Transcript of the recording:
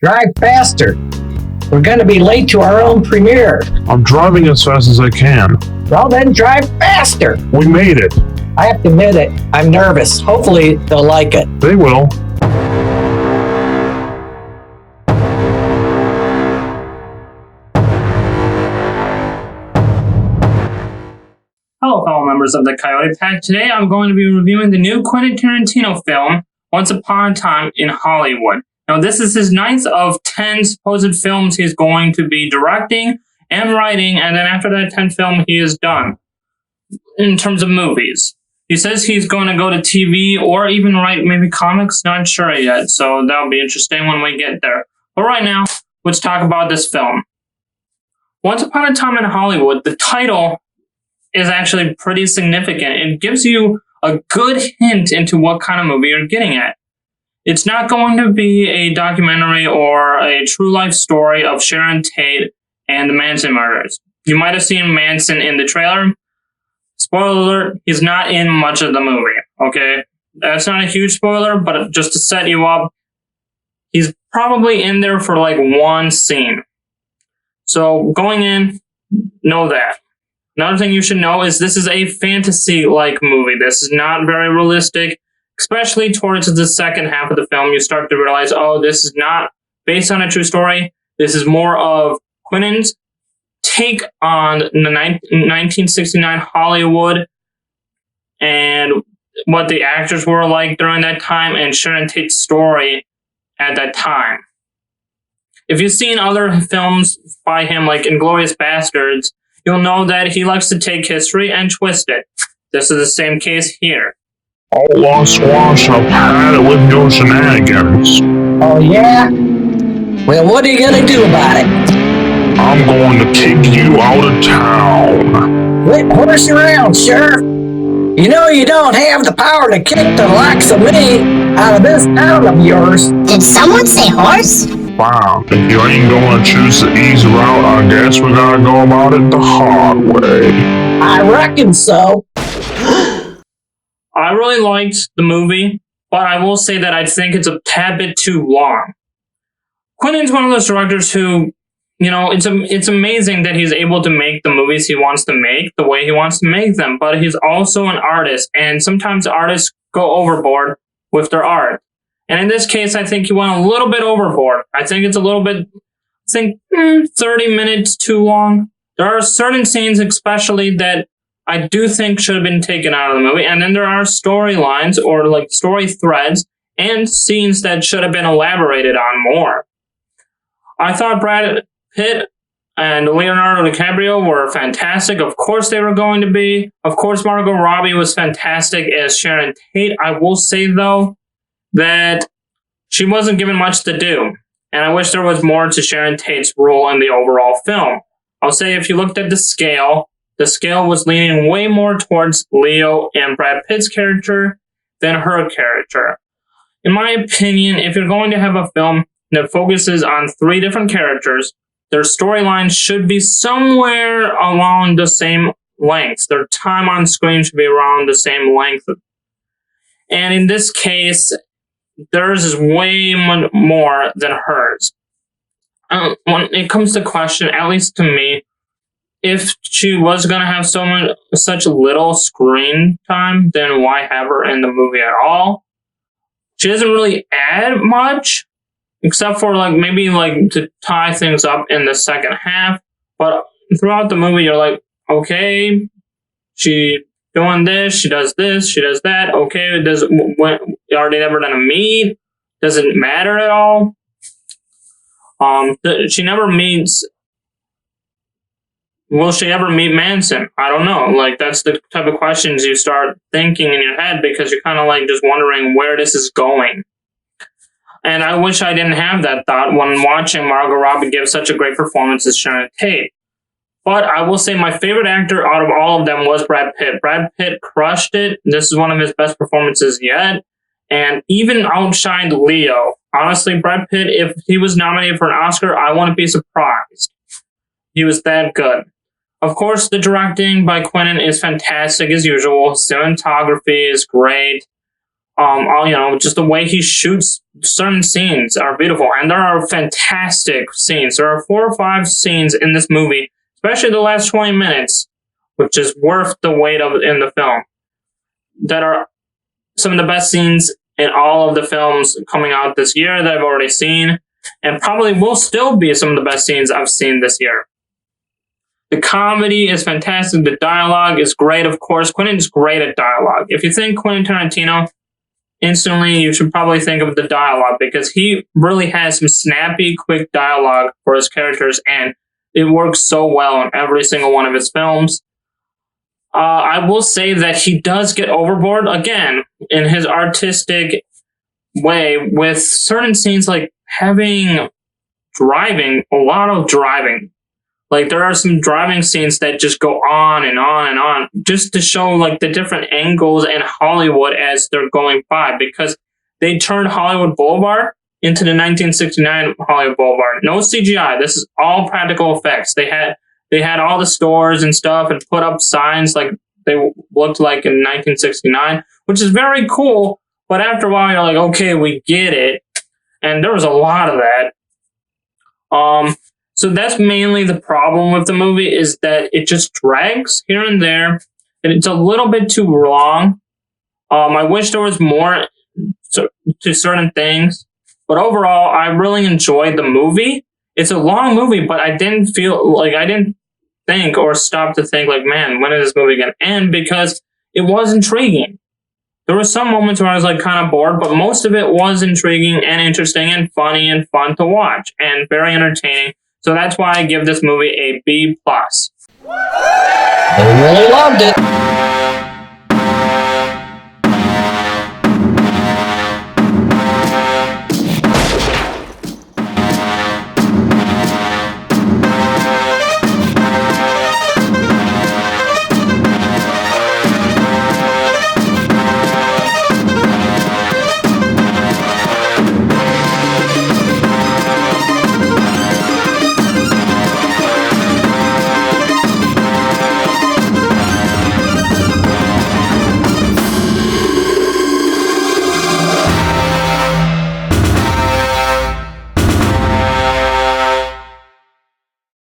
Drive faster. We're going to be late to our own premiere. I'm driving as fast as I can. Well, then drive faster. We made it. I have to admit it, I'm nervous. Hopefully, they'll like it. They will. Hello, fellow members of the Coyote Pack. Today I'm going to be reviewing the new Quentin Tarantino film, Once Upon a Time in Hollywood. Now, this is his 9th of 10 supposed films he's going to be directing and writing, and then after that 10th film, he is done in terms of movies. He says he's going to go to TV or even write maybe comics, not sure yet, so that'll be interesting when we get there. But right now, let's talk about this film. Once Upon a Time in Hollywood, the title is actually pretty significant. It gives you a good hint into what kind of movie you're getting at. It's not going to be a documentary or a true life story of Sharon Tate and the Manson murders. You might have seen Manson in the trailer. Spoiler alert, he's not in much of the movie, okay? That's not a huge spoiler, but just to set you up, he's probably in there for like one scene. So going in, know that. Another thing you should know is this is a fantasy-like movie. This is not very realistic, especially towards the second half of the film. You start to realize, oh, this is not based on a true story. This is more of Quentin's take on the 1969 Hollywood and what the actors were like during that time and Sharon Tate's story at that time. If you've seen other films by him, like Inglourious Basterds, you'll know that he likes to take history and twist it. This is the same case here. Outlaw Squash, I've had it with your shenanigans. Oh, yeah? Well, what are you going to do about it? I'm going to kick you out of town. Quit horsing around, Sheriff. You know you don't have the power to kick the likes of me out of this town of yours. Did someone say horse? Wow, if you ain't gonna choose the easy route, I guess we gotta go about it the hard way. I reckon so. I really liked the movie, but I will say that I think it's a tad bit too long. Quentin's one of those directors who, you know, it's amazing that he's able to make the movies he wants to make the way he wants to make them, but he's also an artist, and sometimes artists go overboard with their art. And in this case, I think he went a little bit overboard. I think it's a little bit, 30 minutes too long. There are certain scenes especially that I do think should have been taken out of the movie. And then there are storylines or like story threads and scenes that should have been elaborated on more. I thought Brad Pitt and Leonardo DiCaprio were fantastic. Of course they were going to be. Of course Margot Robbie was fantastic as Sharon Tate. I will say, though, that she wasn't given much to do. And I wish there was more to Sharon Tate's role in the overall film. I'll say if you looked at the scale was leaning way more towards Leo and Brad Pitt's character than her character. In my opinion, if you're going to have a film that focuses on 3 different characters, their storylines should be somewhere along the same length. Their time on screen should be around the same length. And in this case, theirs is way more than hers. When it comes to question, at least to me, if she was going to have such little screen time, then why have her in the movie at all? She doesn't really add much, except for maybe to tie things up in the second half. But throughout the movie, you're like, okay, she doing this, she does that. Okay, are they ever gonna meet? Does it matter at all? She never meets. Will she ever meet Manson? I don't know. That's the type of questions you start thinking in your head because you're kind of just wondering where this is going. And I wish I didn't have that thought when watching Margot Robbie give such a great performance as Sharon Tate. But I will say my favorite actor out of all of them was Brad Pitt. Brad Pitt crushed it. This is one of his best performances yet. And even outshined Leo. Honestly, Brad Pitt, if he was nominated for an Oscar, I wouldn't be surprised. He was that good. Of course, the directing by Quentin is fantastic as usual. Cinematography is great. Just the way he shoots certain scenes are beautiful, and there are fantastic scenes. There are 4 or 5 scenes in this movie, especially the last 20 minutes, which is worth the wait in the film, that are some of the best scenes in all of the films coming out this year that I've already seen, and probably will still be some of the best scenes I've seen this year. The comedy is fantastic. The dialogue is great, of course. Quentin's great at dialogue. If you think Quentin Tarantino, instantly you should probably think of the dialogue, because he really has some snappy, quick dialogue for his characters, and it works so well in every single one of his films. I will say that he does get overboard, again, in his artistic way, with certain scenes like having driving, a lot of driving. Like, there are some driving scenes that just go on and on and on, just to show like the different angles in Hollywood as they're going by, because they turned Hollywood Boulevard into the 1969 Hollywood Boulevard. No CGI. This is all practical effects. They had all the stores and stuff and put up signs like they looked like in 1969, which is very cool. But after a while, you're like, okay, we get it. And there was a lot of that. So that's mainly the problem with the movie, is that it just drags here and there, and it's a little bit too long. I wish there was more to certain things, but overall, I really enjoyed the movie. It's a long movie, but I didn't think or stop to think like, man, when is this movie going to end? Because it was intriguing. There were some moments where I was like kind of bored, but most of it was intriguing and interesting and funny and fun to watch and very entertaining. So that's why I give this movie a B+. I really loved it.